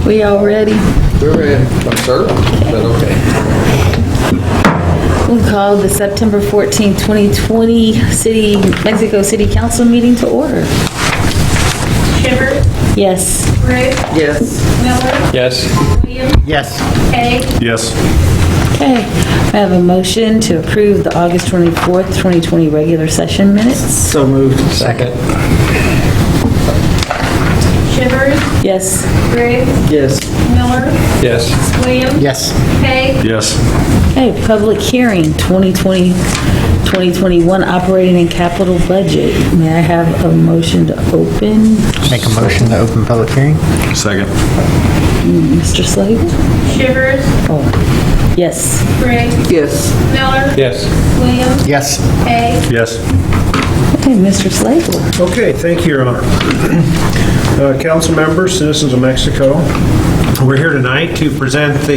We all ready? We're ready. Sir, is that okay? We call the September 14, 2020 Mexico City Council meeting to order. Shivers, Yes. Briggs, Yes. Miller, Yes. Williams, Yes. Hay, Yes. Okay. I have a motion to approve the August 24th, 2020 regular session minutes. So moved. Second. Shivers, Yes. Briggs, Yes. Miller, Yes. Williams, Yes. Hay, Yes. Okay, public hearing, 2020-2021 operating and capital budget. May I have a motion to open? Make a motion to open public hearing? Second. Mr. Slagle? Shivers, Oh, yes. Briggs, Yes. Miller, Yes. Williams, Yes. Hay, Yes. Okay, Mr. Slagle. Okay, thank you, Your Honor. Council members, citizens of Mexico, we're here tonight to present for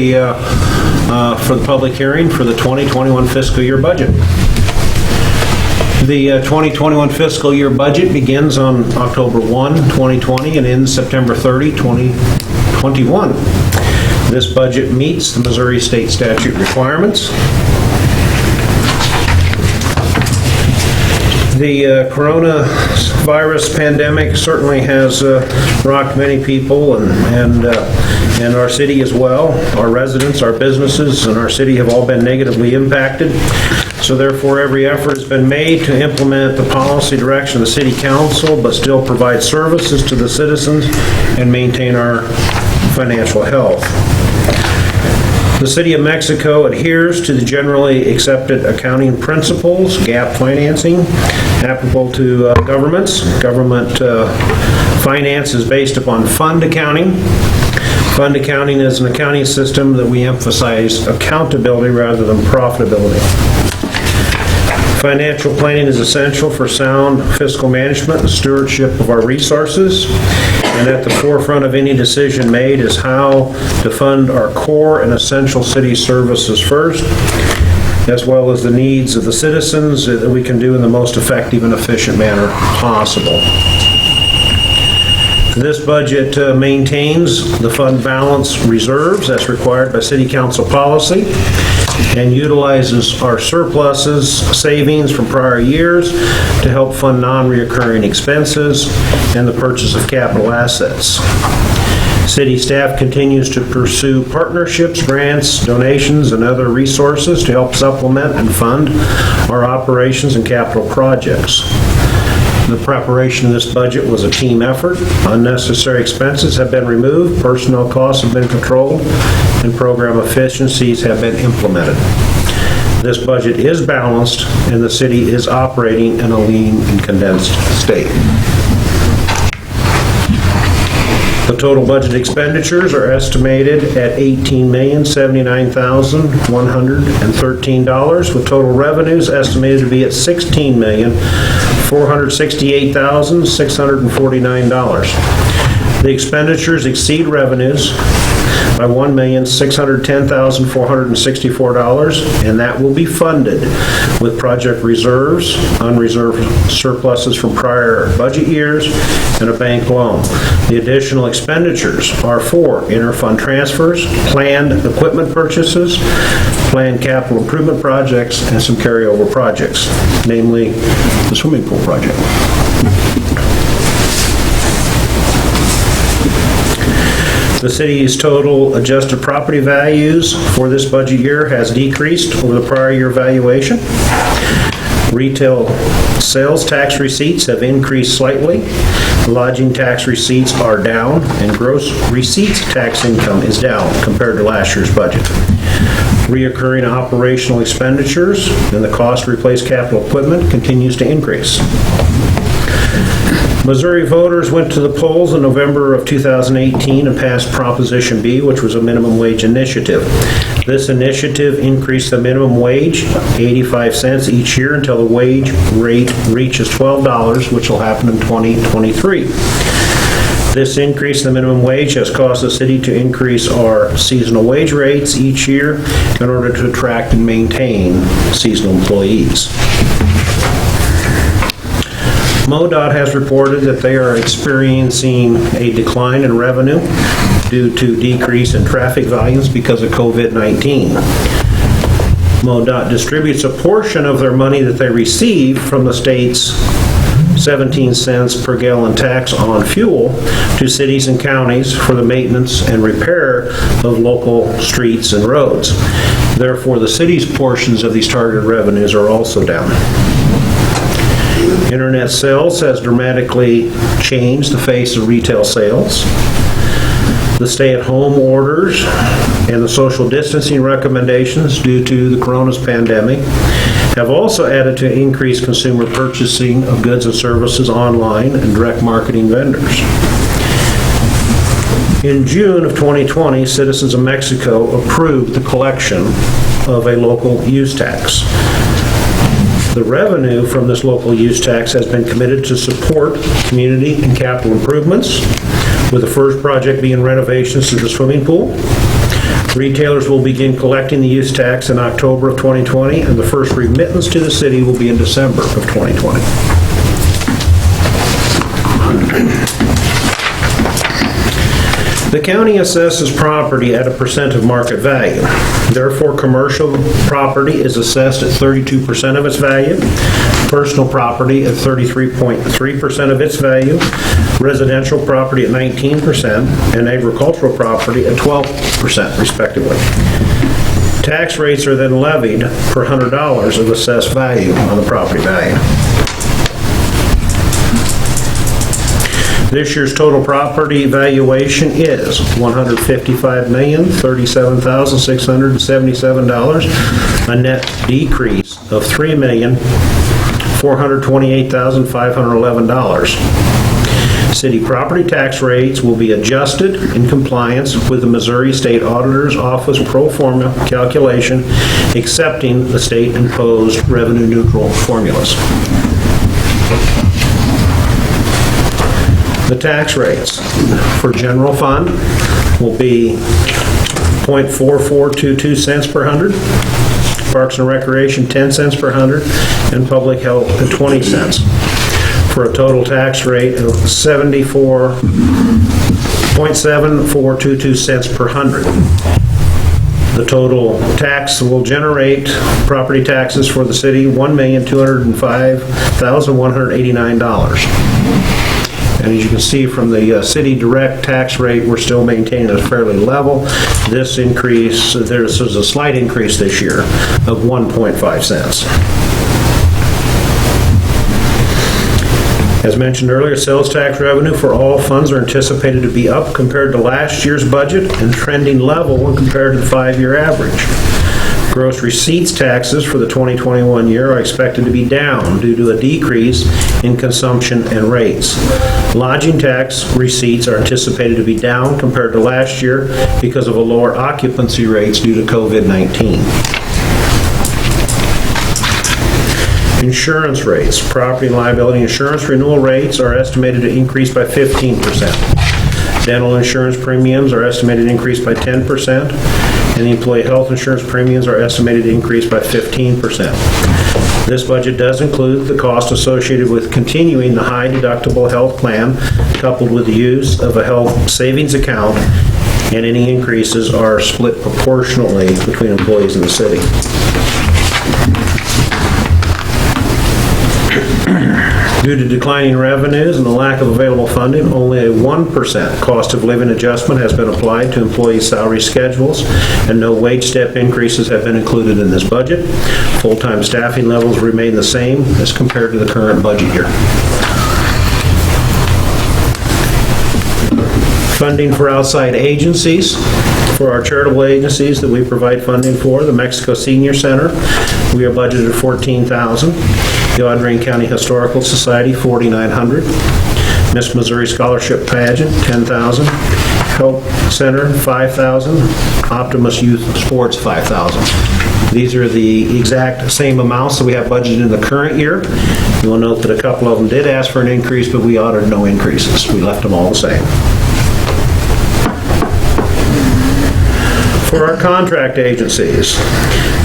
the public hearing for the 2021 fiscal year budget. The 2021 fiscal year budget begins on October 1, 2020 and ends September 30, 2021. This budget meets the Missouri state statute requirements. The coronavirus pandemic certainly has rocked many people and our city as well. Our residents, our businesses, and our city have all been negatively impacted. So therefore, every effort has been made to implement the policy direction of the city council, but still provide services to the citizens and maintain our financial health. The City of Mexico adheres to the generally accepted accounting principles, GAAP financing, applicable to governments. Government finance is based upon fund accounting. Fund accounting is an accounting system that we emphasize accountability rather than profitability. Financial planning is essential for sound fiscal management and stewardship of our resources. And at the forefront of any decision made is how to fund our core and essential city services first, as well as the needs of the citizens that we can do in the most effective and efficient manner possible. This budget maintains the fund balance reserves as required by City Council policy and utilizes our surpluses, savings from prior years to help fund non-reoccurring expenses and the purchase of capital assets. City staff continues to pursue partnerships, grants, donations, and other resources to help supplement and fund our operations and capital projects. The preparation of this budget was a team effort. Unnecessary expenses have been removed, personnel costs have been controlled, and program efficiencies have been implemented. This budget is balanced, and the city is operating in a lean and condensed state. The total budget expenditures are estimated at $18,079,113, with total revenues estimated to be at $16,468,649. The expenditures exceed revenues by $1,610,464, and that will be funded with project reserves, unreserved surpluses from prior budget years, and a bank loan. The additional expenditures are for interfund transfers, planned equipment purchases, planned capital improvement projects, and some carryover projects, namely the swimming pool project. The city's total adjusted property values for this budget year has decreased over the prior year valuation. Retail sales tax receipts have increased slightly. Lodging tax receipts are down, and gross receipts tax income is down compared to last year's budget. Reoccurring operational expenditures and the cost to replace capital equipment continues to increase. Missouri voters went to the polls in November of 2018 and passed Proposition B, which was a minimum wage initiative. This initiative increased the minimum wage 85 cents each year until the wage rate reaches $12, which will happen in 2023. This increase in the minimum wage has caused the city to increase our seasonal wage rates each year in order to attract and maintain seasonal employees. MoDOT has reported that they are experiencing a decline in revenue due to decrease in traffic volumes because of COVID-19. MoDOT distributes a portion of their money that they receive from the state's 17 cents per gallon tax on fuel to cities and counties for the maintenance and repair of local streets and roads. Therefore, the city's portions of these targeted revenues are also down. Internet sales has dramatically changed the face of retail sales. The stay-at-home orders and the social distancing recommendations due to the coronavirus pandemic have also added to increased consumer purchasing of goods and services online and direct marketing vendors. In June of 2020, citizens of Mexico approved the collection of a local use tax. The revenue from this local use tax has been committed to support community and capital improvements, with the first project being renovations to the swimming pool. Retailers will begin collecting the use tax in October of 2020, and the first remittance to the city will be in December of 2020. The county assesses property at a percent of market value. Therefore, commercial property is assessed at 32% of its value, personal property at 33.3% of its value, residential property at 19%, and agricultural property at 12%, respectively. Tax rates are then levied per $100 of assessed value on the property value. This year's total property valuation is $155,037,677, a net decrease of $3,428,511. City property tax rates will be adjusted in compliance with the Missouri State Auditor's Office pro forma calculation, accepting the state-imposed revenue-neutral formulas. The tax rates for general fund will be .4422 cents per hundred, Parks and Recreation 10 cents per hundred, and Public Health at 20 cents, for a total tax rate of 74.7422 cents per hundred. The total tax will generate property taxes for the city $1,205,189. And as you can see from the city direct tax rate, we're still maintaining a fairly level. This increase, there's a slight increase this year of 1.5 cents. As mentioned earlier, sales tax revenue for all funds are anticipated to be up compared to last year's budget and trending level when compared to the 5-year average. Gross receipts taxes for the 2021 year are expected to be down due to a decrease in consumption and rates. Lodging tax receipts are anticipated to be down compared to last year because of a lower occupancy rates due to COVID-19. Insurance rates. Property and liability insurance renewal rates are estimated to increase by 15%. Dental insurance premiums are estimated to increase by 10%, and the employee health insurance premiums are estimated to increase by 15%. This budget does include the cost associated with continuing the high deductible health plan, coupled with the use of a health savings account, and any increases are split proportionally between employees in the city. Due to declining revenues and the lack of available funding, only a 1% cost of living adjustment has been applied to employees' salary schedules, and no wage step increases have been included in this budget. Full-time staffing levels remain the same as compared to the current budget year. Funding for outside agencies. For our charitable agencies that we provide funding for, the Mexico Senior Center, we are budgeted $14,000. The Audrain County Historical Society, $4,900. Miss Missouri Scholarship Pageant, $10,000. Help Center, $5,000. Optimus Youth Sports, $5,000. These are the exact same amounts that we have budgeted in the current year. You will note that a couple of them did ask for an increase, but we honored no increases. We left them all the same. For our contract agencies,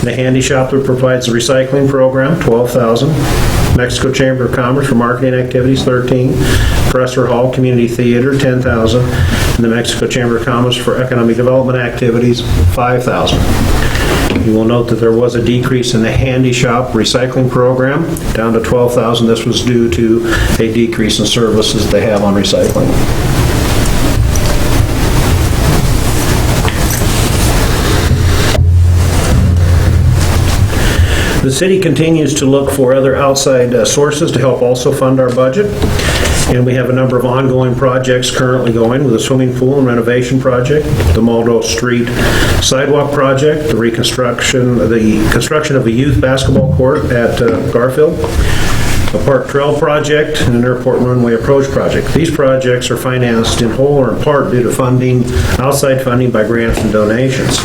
the Handy Shop that provides the recycling program, $12,000. Mexico Chamber of Commerce for marketing activities, $13,000. Presser Hall Community Theater, $10,000. And the Mexico Chamber of Commerce for economic development activities, $5,000. You will note that there was a decrease in the Handy Shop recycling program, down to $12,000. This was due to a decrease in services they have on recycling. The city continues to look for other outside sources to help also fund our budget. And we have a number of ongoing projects currently going, with the swimming pool and renovation project, the Muldrow Street sidewalk project, the construction of a youth basketball court at Garfield, a park trail project, and an airport runway approach project. These projects are financed in whole or in part due to outside funding by grants and donations.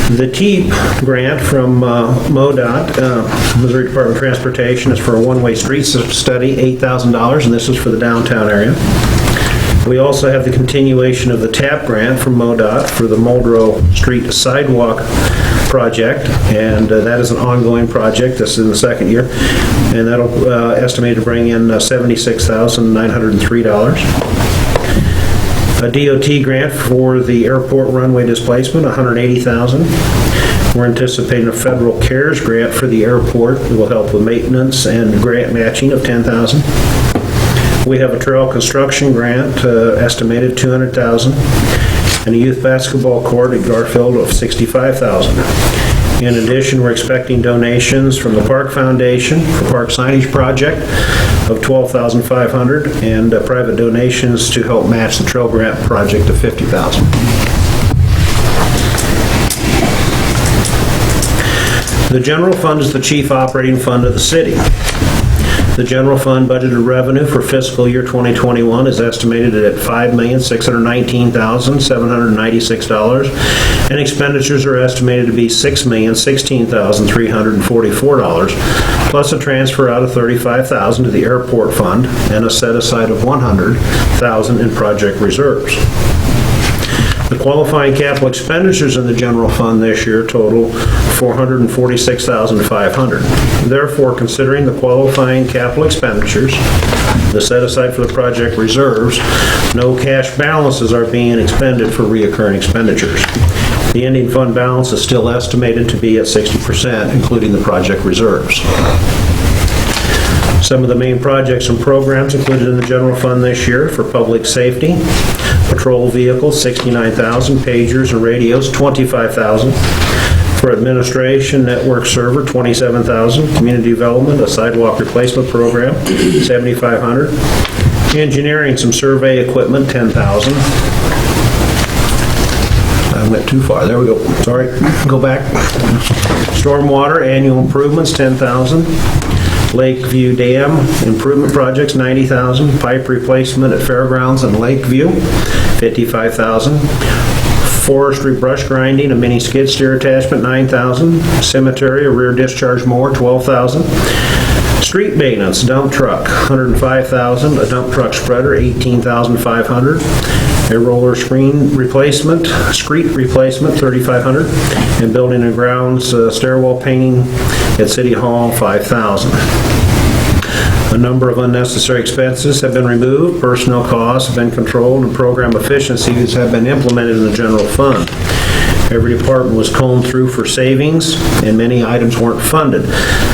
The TEEP grant from MoDOT, Missouri Department of Transportation, is for a one-way street study, $8,000, and this is for the downtown area. We also have the continuation of the TAP grant from MoDOT for the Muldrow Street sidewalk project, and that is an ongoing project. This is in the second year, and that'll estimate to bring in $76,903. A DOT grant for the airport runway displacement, $180,000. We're anticipating a federal CARES grant for the airport that will help with maintenance and grant matching of $10,000. We have a trail construction grant estimated $200,000, and a youth basketball court at Garfield of $65,000. In addition, we're expecting donations from the Park Foundation for Park Signage Project of $12,500, and private donations to help match the trail grant project of $50,000. The general fund is the chief operating fund of the city. The general fund budgeted revenue for fiscal year 2021 is estimated at $5,619,796, and expenditures are estimated to be $6,016,344, plus a transfer out of $35,000 to the airport fund and a set aside of $100,000 in project reserves. The qualifying capital expenditures in the general fund this year total $446,500. Therefore, considering the qualifying capital expenditures, the set aside for the project reserves, no cash balances are being expended for reoccurring expenditures. The ending fund balance is still estimated to be at 60%, including the project reserves. Some of the main projects and programs included in the general fund this year: for public safety, patrol vehicles, $69,000, pagers and radios, $25,000. For administration, network server, $27,000. Community development, a sidewalk replacement program, $7,500. Engineering, some survey equipment, $10,000. I went too far. There we go. Sorry. Go back. Stormwater, annual improvements, $10,000. Lakeview Dam improvement projects, $90,000. Pipe replacement at Fairgrounds and Lakeview, $55,000. Forestry brush grinding, a mini skid steer attachment, $9,000. Cemetery, a rear discharge mower, $12,000. Street maintenance, dump truck, $105,000. A dump truck spreader, $18,500. A roller screen replacement, street replacement, $3,500. And building and grounds stairwell painting at City Hall, $5,000. A number of unnecessary expenses have been removed, personnel costs have been controlled, and program efficiencies have been implemented in the general fund. Every department was combed through for savings, and many items weren't funded.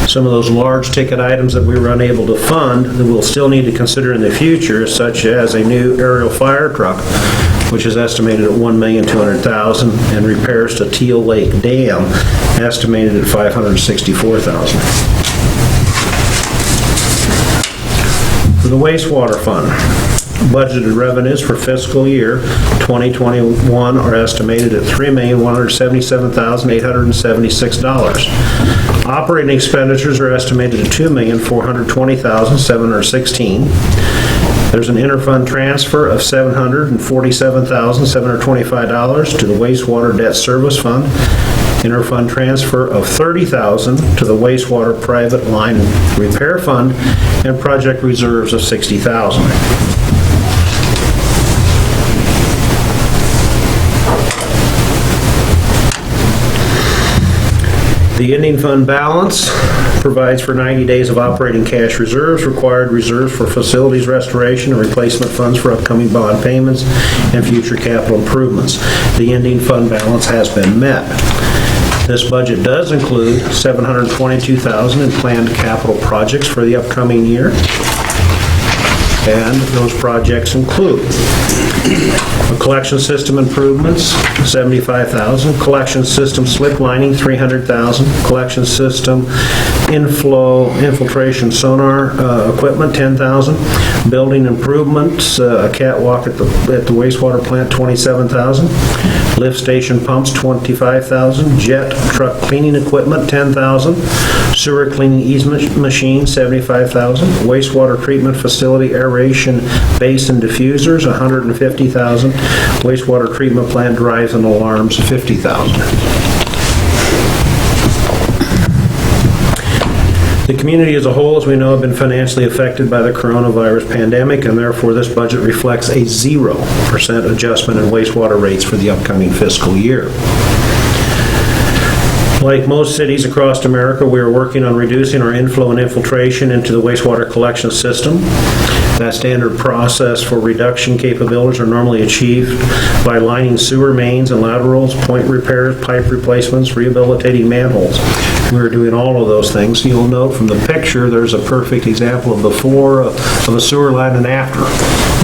Some of those large ticket items that we were unable to fund that we'll still need to consider in the future, such as a new aerial fire truck, which is estimated at $1,200,000, and repairs to Teal Lake Dam, estimated at $564,000. For the wastewater fund, budgeted revenues for fiscal year 2021 are estimated at $3,177,876. Operating expenditures are estimated at $2,420,716. There's an interfund transfer of $747,725 to the wastewater debt service fund, interfund transfer of $30,000 to the wastewater private line repair fund, and project reserves of $60,000. The ending fund balance provides for 90 days of operating cash reserves, required reserves for facilities restoration and replacement funds for upcoming bond payments and future capital improvements. The ending fund balance has been met. This budget does include $722,000 in planned capital projects for the upcoming year. And those projects include collection system improvements, $75,000, collection system slip lining, $300,000, collection system infiltration sonar equipment, $10,000, building improvements, a catwalk at the wastewater plant, $27,000, lift station pumps, $25,000, jet truck cleaning equipment, $10,000, sewer cleaning easement machine, $75,000, wastewater treatment facility aeration basin diffusers, $150,000, wastewater treatment plant drives and alarms, $50,000. The community as a whole, as we know, have been financially affected by the coronavirus pandemic, and therefore this budget reflects a 0% adjustment in wastewater rates for the upcoming fiscal year. Like most cities across America, we are working on reducing our inflow and infiltration into the wastewater collection system. That standard process for reduction capabilities are normally achieved by lining sewer mains and laterals, point repairs, pipe replacements, rehabilitating manholes. We're doing all of those things. You'll note from the picture, there's a perfect example of before of a sewer line and after,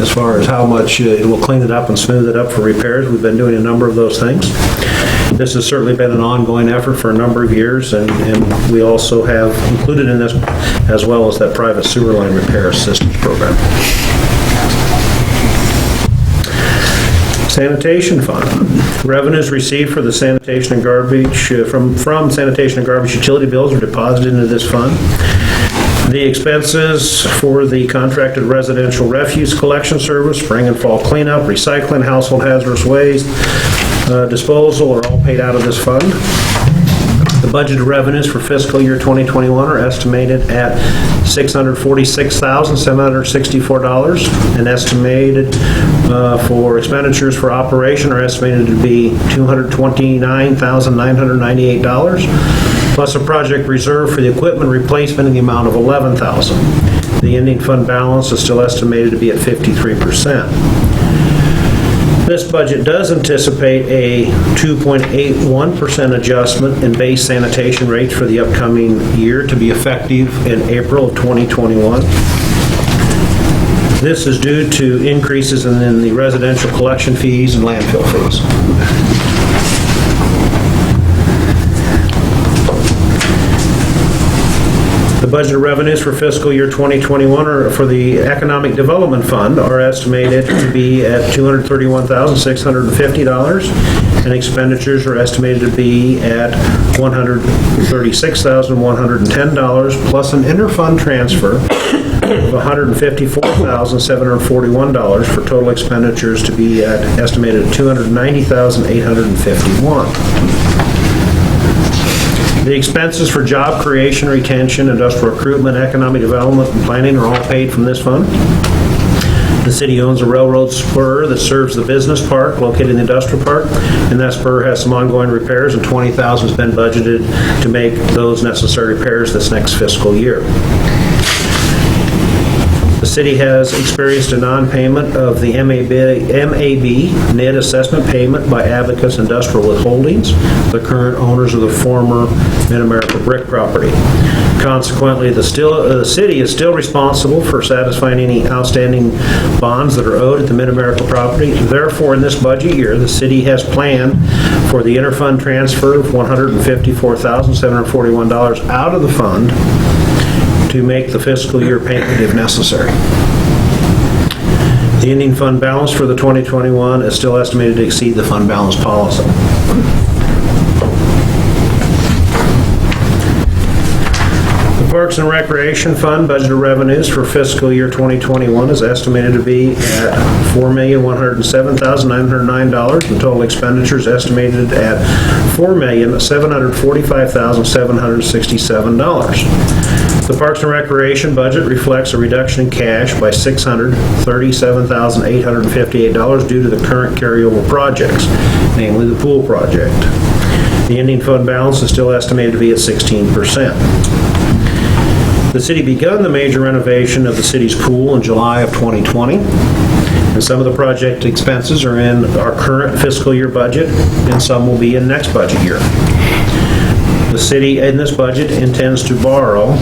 as far as how much it will clean it up and smooth it up for repairs. We've been doing a number of those things. This has certainly been an ongoing effort for a number of years, and we also have included in this, as well as that private sewer line repair assistance program. Sanitation fund. Revenues received for the sanitation and garbage, from sanitation and garbage utility bills are deposited into this fund. The expenses for the contracted residential refuse collection service, spring and fall cleanup, recycling, household hazardous waste, disposal are all paid out of this fund. The budgeted revenues for fiscal year 2021 are estimated at $646,764, and estimated for expenditures for operation are estimated to be $229,998, plus a project reserve for the equipment replacement in the amount of $11,000. The ending fund balance is still estimated to be at 53%. This budget does anticipate a 2.81% adjustment in base sanitation rates for the upcoming year to be effective in April of 2021. This is due to increases in the residential collection fees and landfill fees. The budgeted revenues for fiscal year 2021 are for the Economic Development Fund are estimated to be at $231,650, and expenditures are estimated to be at $136,110, plus an interfund transfer of $154,741 for total expenditures to be estimated at $290,851. The expenses for job creation, retention, industrial recruitment, economic development, and planning are all paid from this fund. The city owns a railroad spur that serves the business park located in the industrial park, and that spur has some ongoing repairs, and $20,000 has been budgeted to make those necessary repairs this next fiscal year. The city has experienced a non-payment of the MAB NID assessment payment by Abacus Industrial Withholdings, the current owners of the former Mid-America Brick property. Consequently, the city is still responsible for satisfying any outstanding bonds that are owed at the Mid-America property. Therefore, in this budget year, the city has planned for the interfund transfer of $154,741 out of the fund to make the fiscal year payment if necessary. The ending fund balance for the 2021 is still estimated to exceed the fund balance policy. The Parks and Recreation Fund budgeted revenues for fiscal year 2021 is estimated to be at $4,107,909, and total expenditures estimated at $4,745,767. The Parks and Recreation budget reflects a reduction in cash by $637,858 due to the current carryover projects, namely the pool project. The ending fund balance is still estimated to be at 16%. The city begun the major renovation of the city's pool in July of 2020, and some of the project expenses are in our current fiscal year budget, and some will be in next budget year. The city in this budget intends to borrow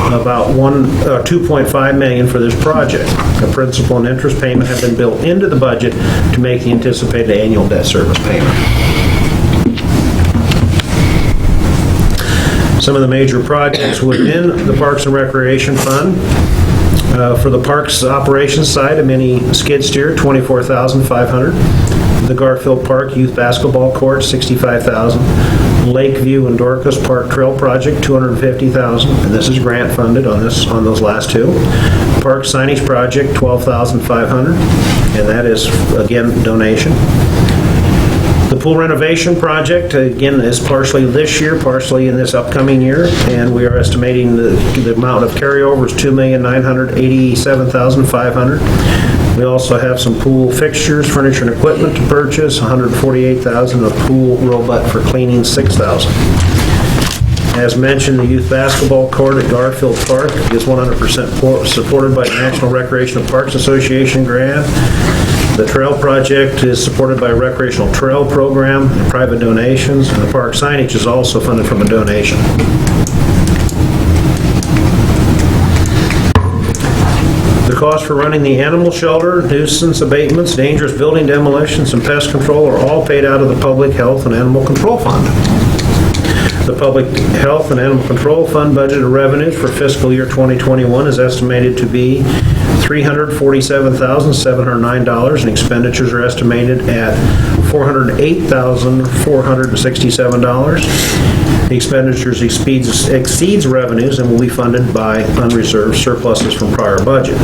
about $2.5 million for this project. The principal and interest payment have been built into the budget to make the anticipated annual debt service payment. Some of the major projects within the Parks and Recreation Fund. For the Parks Operations side, a mini skid steer, $24,500. The Garfield Park Youth Basketball Court, $65,000. Lakeview and Dorcas Park Trail Project, $250,000, and this is grant funded on those last two. Park Signage Project, $12,500, and that is, again, donation. The pool renovation project, again, is partially this year, partially in this upcoming year, and we are estimating the amount of carryover is $2,987,500. We also have some pool fixtures, furniture, and equipment to purchase, $148,000, a pool robot for cleaning, $6,000. As mentioned, the youth basketball court at Garfield Park is 100% supported by the National Recreational Parks Association grant. The trail project is supported by a recreational trail program and private donations, and the park signage is also funded from a donation. The cost for running the animal shelter, nuisance abatements, dangerous building demolitions, and pest control are all paid out of the Public Health and Animal Control Fund. The Public Health and Animal Control Fund budgeted revenues for fiscal year 2021 is estimated to be $347,709, and expenditures are estimated at $408,467. The expenditures exceeds revenues and will be funded by unreserved surpluses from prior budget.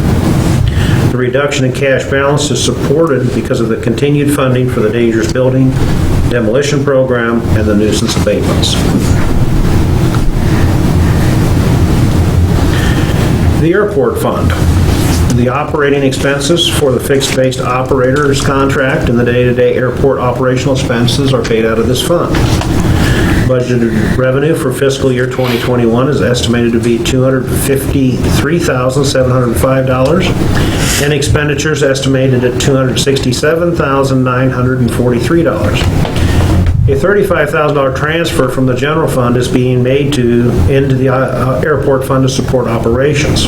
The reduction in cash balance is supported because of the continued funding for the dangerous building demolition program and the nuisance abatements. The Airport Fund. The operating expenses for the fixed-based operators contract and the day-to-day airport operational expenses are paid out of this fund. Budgeted revenue for fiscal year 2021 is estimated to be $253,705, and expenditures estimated at $267,943. A $35,000 transfer from the general fund is being made into the airport fund to support operations.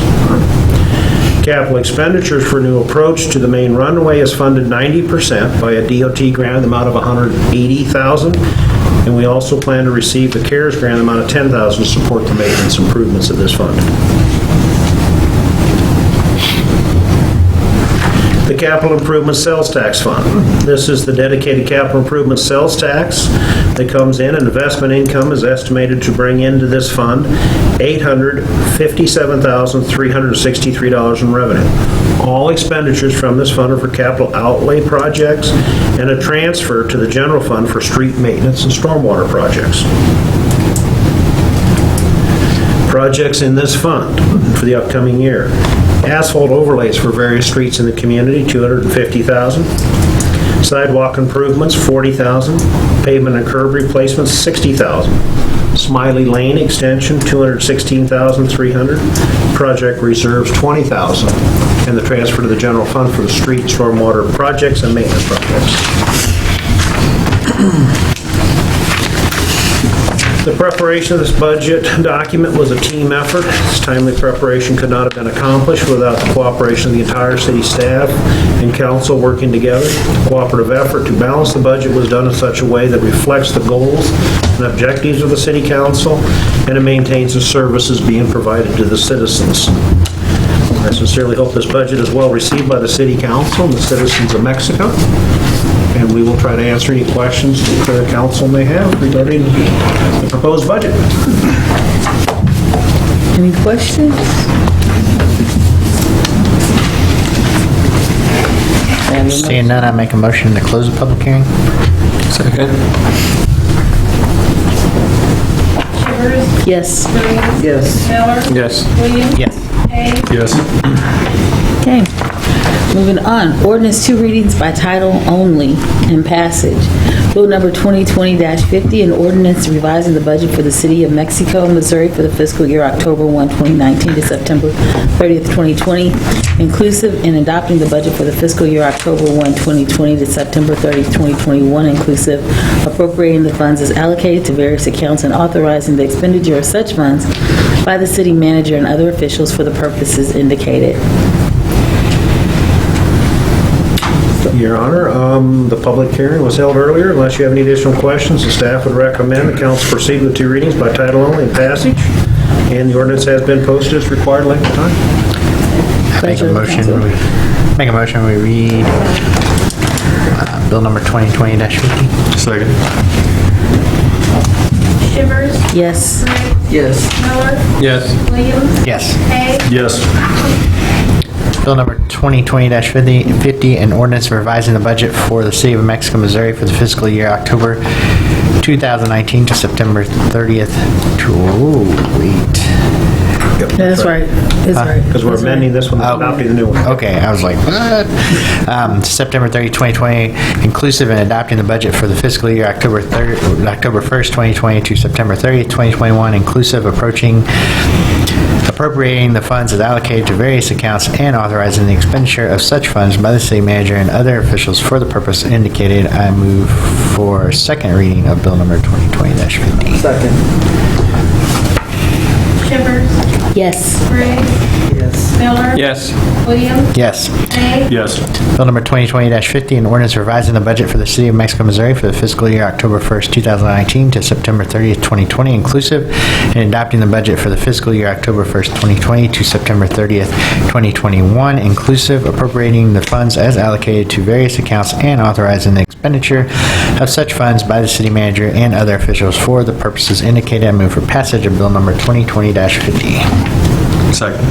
Capital expenditures for new approach to the main runway is funded 90% by a DOT grant in the amount of $180,000, and we also plan to receive the CARES grant in the amount of $10,000 to support the maintenance improvements of this fund. The Capital Improvement Sales Tax Fund. This is the dedicated capital improvement sales tax that comes in, and investment income is estimated to bring into this fund $857,363 in revenue. All expenditures from this fund are for capital outlay projects and a transfer to the general fund for street maintenance and stormwater projects. Projects in this fund for the upcoming year. Asphalt overlays for various streets in the community, $250,000. Sidewalk improvements, $40,000. Pavement and curb replacements, $60,000. Smiley Lane extension, $216,300. Project reserves, $20,000. And the transfer to the general fund for the street, stormwater projects, and maintenance projects. The preparation of this budget document was a team effort. This timely preparation could not have been accomplished without the cooperation of the entire city staff and council working together. The cooperative effort to balance the budget was done in such a way that reflects the goals and objectives of the city council, and it maintains the services being provided to the citizens. I sincerely hope this budget is well received by the city council and the citizens of Mexico, and we will try to answer any questions that the council may have regarding the proposed budget. Any questions? Seeing none, I make a motion to close the public hearing. Second. Shivers, Yes. Williams. Yes. Miller. Yes. Williams. Yes. Hay. Yes. Okay. Moving on, ordinance 2 readings by title only and passage. Bill number 2020-50, an ordinance revising the budget for the city of Mexico, Missouri for the fiscal year October 1, 2019 to September 30th, 2020, inclusive, and adopting the budget for the fiscal year October 1, 2020 to September 30th, 2021, inclusive, appropriating the funds as allocated to various accounts and authorizing the expenditure of such funds by the city manager and other officials for the purposes indicated. Your Honor, the public hearing was held earlier. Unless you have any additional questions, the staff would recommend the council proceed with 2 readings by title only and passage. And the ordinance has been posted as required length of time. Make a Pleasure of the motion, council. we read bill number 2020-50. Second. Shivers, Yes. Gray, Yes. Miller. Yes. Williams. Yes. Hay. Yes. Bill number 2020-50, an ordinance revising the budget for the city of Mexico, Missouri for the fiscal year October 2019 to September 30th. That's right. That's right. Because we're That's right. amending this one, and adopting the new one. Okay, I was like, what? September 30, 2020, inclusive, and adopting the budget for the fiscal year October 1st, 2020 to September 30th, 2021, inclusive, appropriating the funds as allocated to various accounts and authorizing the expenditure of such funds by the city manager and other officials for the purpose indicated. I move for second reading of bill number 2020-50. Second. Shivers, Yes. Gray, Yes. Miller. Yes. Williams. Yes. Hay. Yes. Bill number 2020-50, an ordinance revising the budget for the city of Mexico, Missouri for the fiscal year October 1st, 2019 to September 30th, 2020, inclusive, and adopting the budget for the fiscal year October 1st, 2020 to September 30th, 2021, inclusive, appropriating the funds as allocated to various accounts and authorizing the expenditure of such funds by the city manager and other officials for the purposes indicated. I move for passage of bill number 2020-50. Second.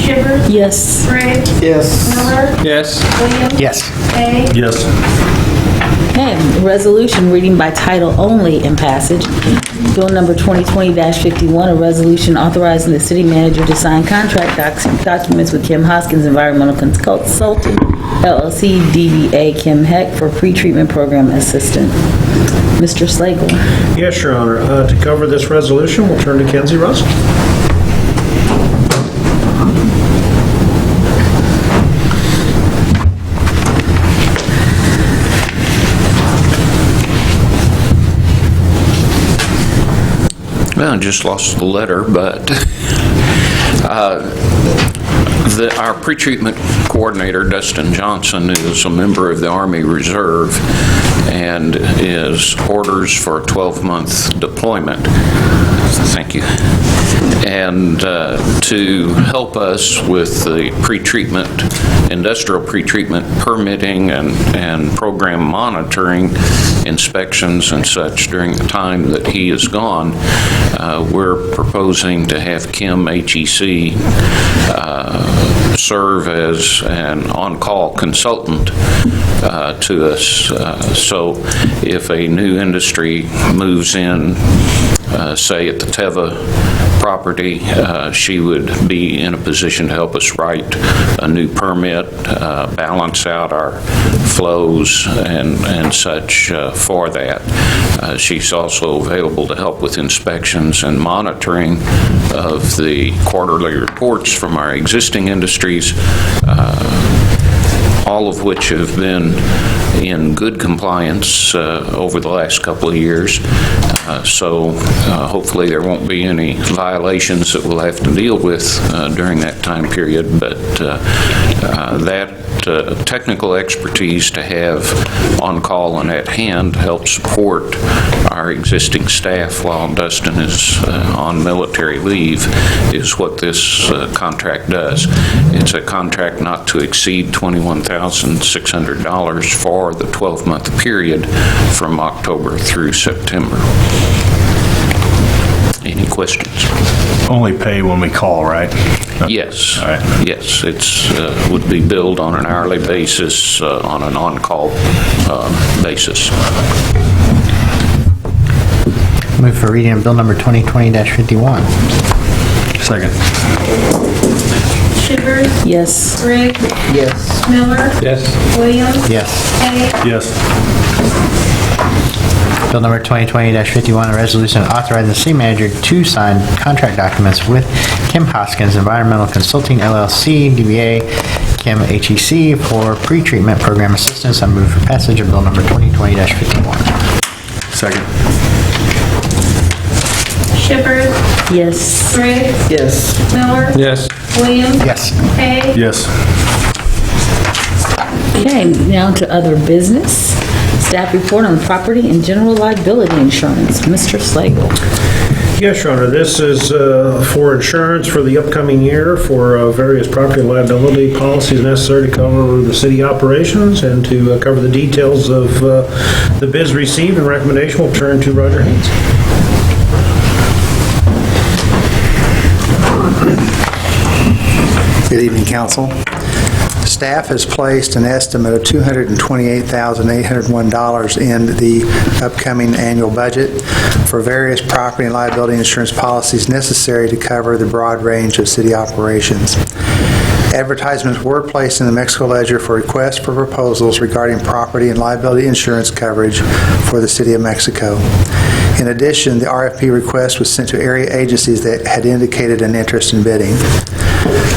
Shivers, Yes. Gray, Yes. Miller. Yes. Williams. Yes. Hay. Yes. Okay, resolution reading by title only and passage. Bill number 2020-51, a resolution authorizing the city manager to sign contract documents with Kim Hoskins Environmental Consulting, LLC, DBA Kim Heck, for pretreatment program assistant. Mr. Slagle. Yes, Your Honor. To cover this resolution, we'll turn to Kenzie Russell. Well, I just lost the letter, but our pretreatment coordinator, Dustin Johnson, is a member of the Army Reserve and is orders for a 12-month deployment. Thank you. And to help us with the pretreatment, industrial pretreatment permitting and program monitoring, inspections and such during the time that he is gone, we're proposing to have Kim HEC serve as an on-call consultant to us. So if a new industry moves in, say at the Teva property, she would be in a position to help us write a new permit, balance out our flows and such for that. She's also available to help with inspections and monitoring of the quarterly reports from our existing industries, all of which have been in good compliance over the last couple of years. So hopefully there won't be any violations that we'll have to deal with during that time period, but that technical expertise to have on call and at hand help support our existing staff while Dustin is on military leave is what this contract does. It's a contract not to exceed $21,600 for the 12-month period from October through September. Any questions? Only pay when we call, right? Yes. All right. Yes, it's would be billed on an hourly basis, on an on-call basis. Move for reading of bill number 2020-51. Second. Shivers, Yes. Briggs, Yes. Miller, Yes. Williams, Yes. Hay, Yes. Bill number 2020-51, a resolution authorizing the city manager to sign contract documents with Kim Hoskins Environmental Consulting LLC, DBA Kim HEC, for pre-treatment program assistance. I move for passage of bill number 2020-51. Second. Shivers, Yes. Briggs, Yes. Miller, Yes. Williams, Yes. Hay, Yes. Okay, now to other business. Staff report on property and general liability insurance. Mr. Slagle. Yes, Your Honor, this is for insurance for the upcoming year for various property and liability policies necessary to cover the city operations and to cover the details of the bids received and recommendation. We'll turn to Roger Haynes. Good evening, Council. Staff has placed an estimate of $228,801 in the upcoming annual budget for various property and liability insurance policies necessary to cover the broad range of city operations. Advertisements were placed in the Mexico Ledger for requests for proposals regarding property and liability insurance coverage for the City of Mexico. In addition, the RFP request was sent to area agencies that had indicated an interest in bidding.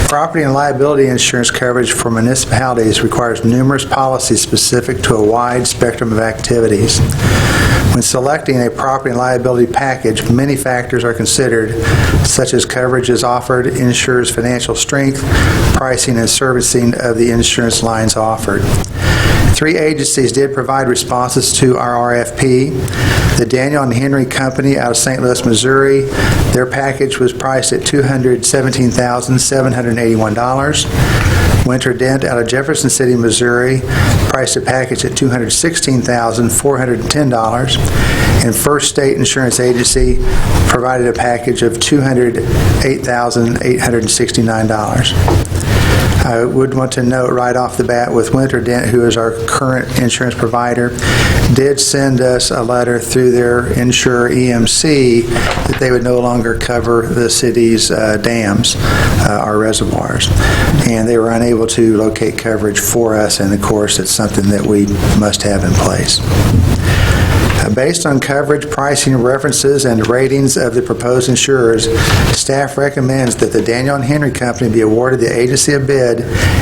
Property and liability insurance coverage for municipalities requires numerous policies specific to a wide spectrum of activities. When selecting a property and liability package, many factors are considered, such as coverages offered, insurer's financial strength, pricing and servicing of the insurance lines offered. 3 agencies did provide responses to our RFP. The Daniel and Henry Company out of St. Louis, Missouri, their package was priced at $217,781. Winter Dent out of Jefferson City, Missouri, priced a package at $216,410. And First State Insurance Agency provided a package of $208,869. I would want to note right off the bat with Winter Dent, who is our current insurance provider, did send us a letter through their insurer EMC that they would no longer cover the city's dams, our reservoirs. And they were unable to locate coverage for us, and of course, it's something that we must have in place. Based on coverage, pricing, references, and ratings of the proposed insurers, staff recommends that the Daniel and Henry Company be awarded the agency of bid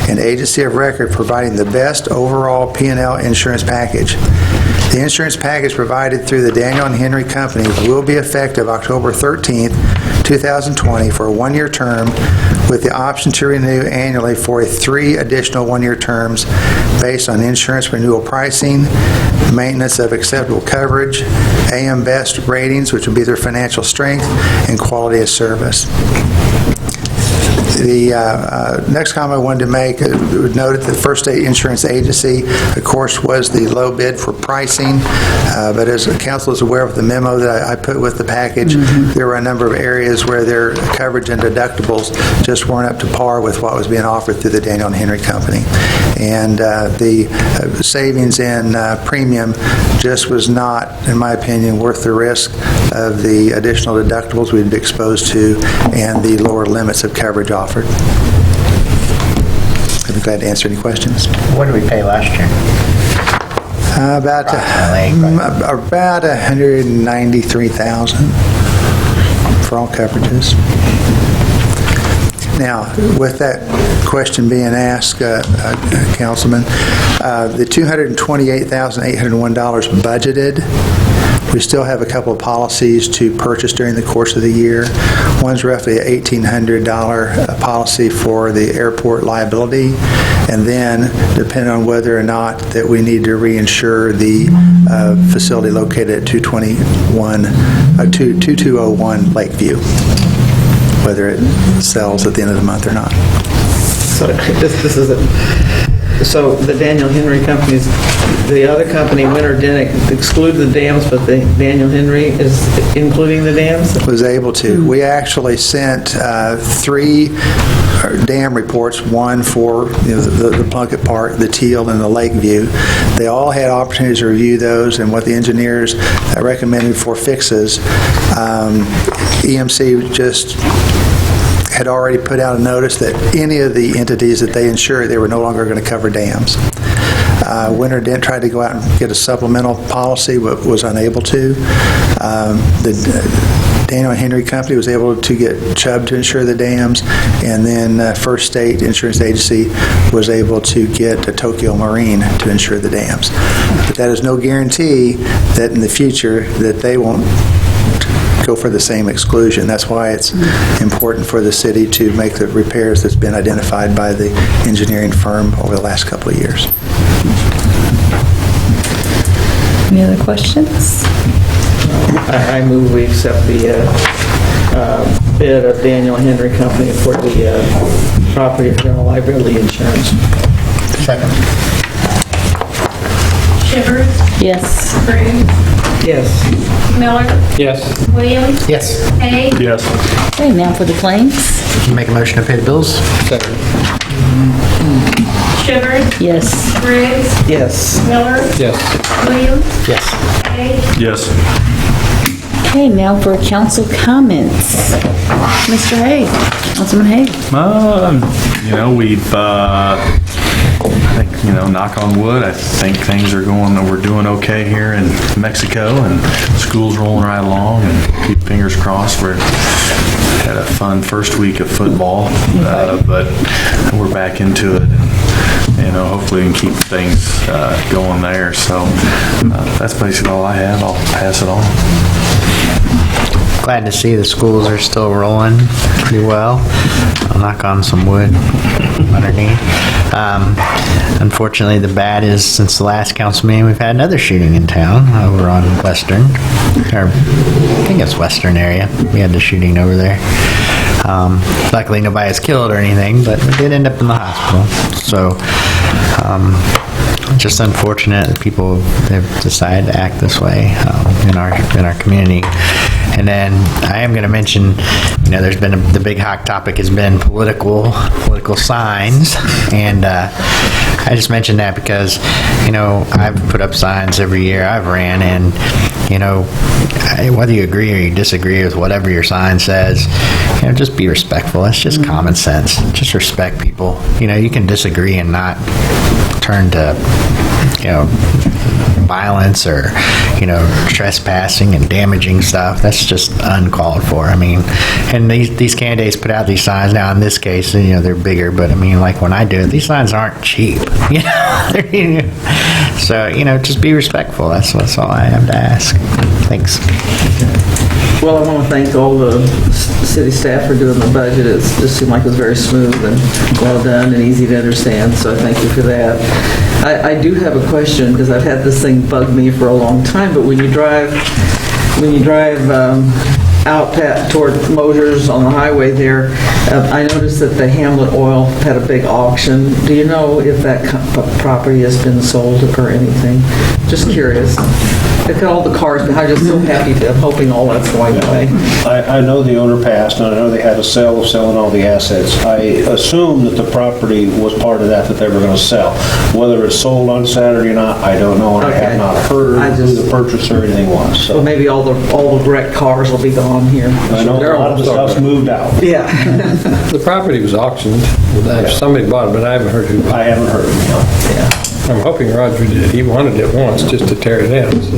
and agency of record, providing the best overall P&L insurance package. The insurance package provided through the Daniel and Henry Company will be effective October 13th, 2020 for a one-year term, with the option to renew annually for 3 additional one-year terms based on insurance renewal pricing, maintenance of acceptable coverage, AM Best ratings, which would be their financial strength, and quality of service. The next comment I wanted to make, noted that First State Insurance Agency, of course, was the low bid for pricing, but as the council is aware of the memo that I put with the package, there were a number of areas where their coverage and deductibles just weren't up to par with what was being offered through the Daniel and Henry Company. And the savings in premium just was not, in my opinion, worth the risk of the additional deductibles we'd be exposed to and the lower limits of coverage offered. I'd be glad to answer any questions. What did we pay last year? About $193,000 for all coverages. Now, with that question being asked, Councilman, the $228,801 budgeted, we still have a couple of policies to purchase during the course of the year. One's roughly an $1,800 policy for the airport liability, and then, depending on whether or not that we need to reinsure the facility located at 2201 Lakeview, whether it sells at the end of the month or not. So this isn't So the Daniel Henry companies, the other company, Winter Dent, excluded the dams, but the Daniel Henry is including the dams? Was able to. We actually sent 3 dam reports, one for the Plunkett Park, the Teal, and the Lakeview. They all had opportunities to review those and what the engineers recommended for fixes. EMC just had already put out a notice that any of the entities that they insured, they were no longer going to cover dams. Winter Dent tried to go out and get a supplemental policy, but was unable to. The Daniel Henry Company was able to get Chubb to insure the dams, and then First State Insurance Agency was able to get Tokyo Marine to insure the dams. But that is no guarantee that in the future that they won't go for the same exclusion. That's why it's important for the city to make the repairs that's been identified by the engineering firm over the last couple of years. Any other questions? I move we accept the bid of Daniel Henry Company for the property and general liability insurance. Second. Shivers, Yes. Briggs, Yes. Miller, Yes. Williams, Yes. Hay, Yes. Okay, now for the claims. Make a motion to pay the bills? Second. Shivers, Yes. Briggs, Yes. Miller, Yes. Williams, Yes. Hay, Yes. Okay, now for council comments. Mr. Hay, Councilman Hay. We've, I think, knock on wood, I think things are we're doing okay here in Mexico, and school's rolling right along, and keep fingers crossed. We had a fun first week of football, but we're back into it, and hopefully we can keep things going there. So that's basically all I have. I'll pass it on. Glad to see the schools are still rolling pretty well. I'll knock on some wood underneath. Unfortunately, the bad is since the last council meeting, we've had another shooting in town over on Western, or I think it's Western area. We had the shooting over there. Luckily, nobody was killed or anything, but we did end up in the hospital. So, just unfortunate that people have decided to act this way in our community. And then I am going to mention, there's been the big hot topic has been political signs, and I just mentioned that because I've put up signs every year I've ran, and whether you agree or you disagree with whatever your sign says, just be respectful. It's just common sense. Just respect people. You can disagree and not turn to violence or trespassing and damaging stuff. That's just uncalled for. And these candidates put out these signs. Now in this case, they're bigger, but like when I do it, these signs aren't cheap. So just be respectful. That's all I have to ask. Thanks. Well, I want to thank all the city staff for doing the budget. It just seemed like it was very smooth and well done and easy to understand, so I thank you for that. I do have a question, because I've had this thing bug me for a long time, but when you drive out toward Mosers on the highway there, I noticed that the Hamlet Oil had a big auction. Do you know if that property has been sold or anything? Just curious. Look at all the cars, I'm just so happy I'm hoping all that's going away. I know the owner passed, and I know they had a sale of selling all the assets. I assume that the property was part of that they were going to sell. Whether it's sold on Saturday or not, I don't know, and I have not heard who the purchaser or anything was. So maybe all the wrecked cars will be gone here. I know a lot of the stuff's moved out. Yeah. The property was auctioned. Somebody bought it, but I haven't heard who. I haven't heard. Yeah. I'm hoping Roger did. He wanted it once just to tear it down, so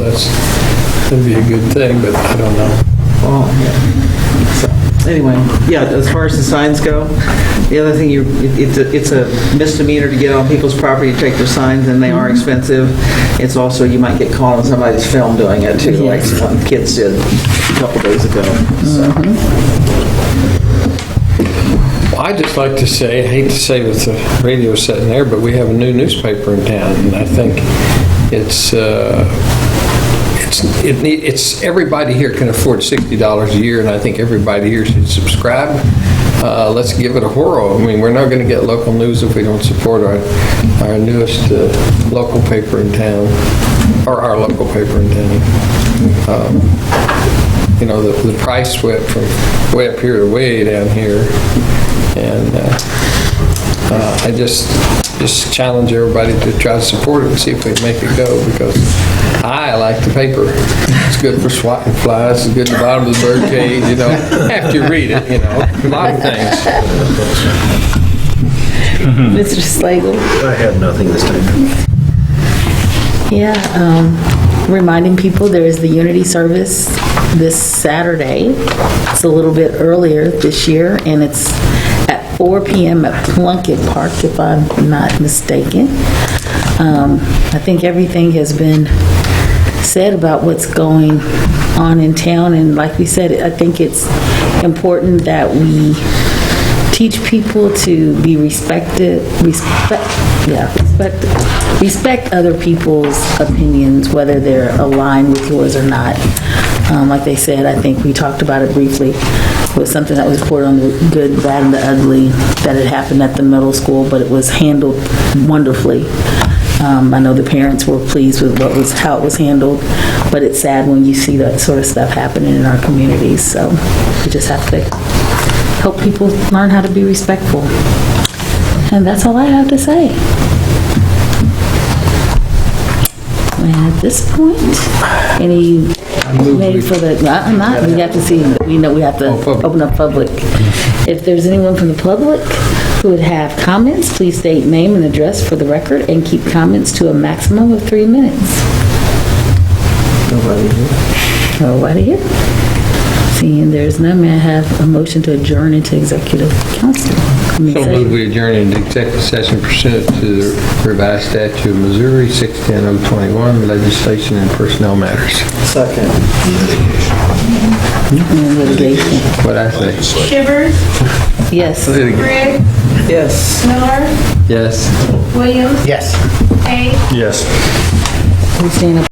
that'd be a good thing, but I don't know. Oh, yeah. So, anyway, yeah, as far as the signs go, the other thing, it's a misdemeanor to get on people's property to take their signs, and they are expensive. It's also, you might get caught on somebody's film doing it too, like some kids did a couple days ago. So. I'd just like to say, I hate to say with the radio sitting there, but we have a new newspaper in town, and I think it's everybody here can afford $60 a year, and I think everybody here should subscribe let's give it a whirl. I mean, we're not going to get local news if we don't support our newest local paper in town, or our local paper in town. You know, the price went from way up here to way down here, and I just challenge everybody to try to support it and see if we can make it go, because I like the paper. It's good for swatting flies, it's good at the bottom of the bird cage, you know, after you read it, you know, a lot of things. Mr. Slagle? I have nothing this time. Yeah, reminding people there is the Unity service this Saturday. It's a little bit earlier this year, and it's at 4 p.m. at Plunkett Park, if I'm not mistaken. I think everything has been said about what's going on in town, and like we said, I think it's important that we teach people to be respect other people's opinions, whether they're aligned with yours or not. Like they said, I think we talked about it briefly. It was something that was reported on the Good, Bad, and the Ugly that had happened at the middle school, but it was handled wonderfully. I know the parents were pleased with how it was handled, but it's sad when you see that sort of stuff happening in our communities. So we just have to help people learn how to be respectful. And that's all I have to say. And at this point, maybe for the, I'm not, we have to see, we know we have to open up public. If there's anyone from the public who would have comments, please state name and address for the record and keep comments to a maximum of 3 minutes. Nobody here? Seeing there's none, may I have a motion to adjourn into executive council? So moved we adjourn into executive session pursuant to the revised statute of Missouri, 610-021, legislation and personnel matters. Second. And litigation. What'd I say? Shivers, Yes. Briggs, Yes. Miller, Yes. Williams, Yes. Hay, Yes. We stand up.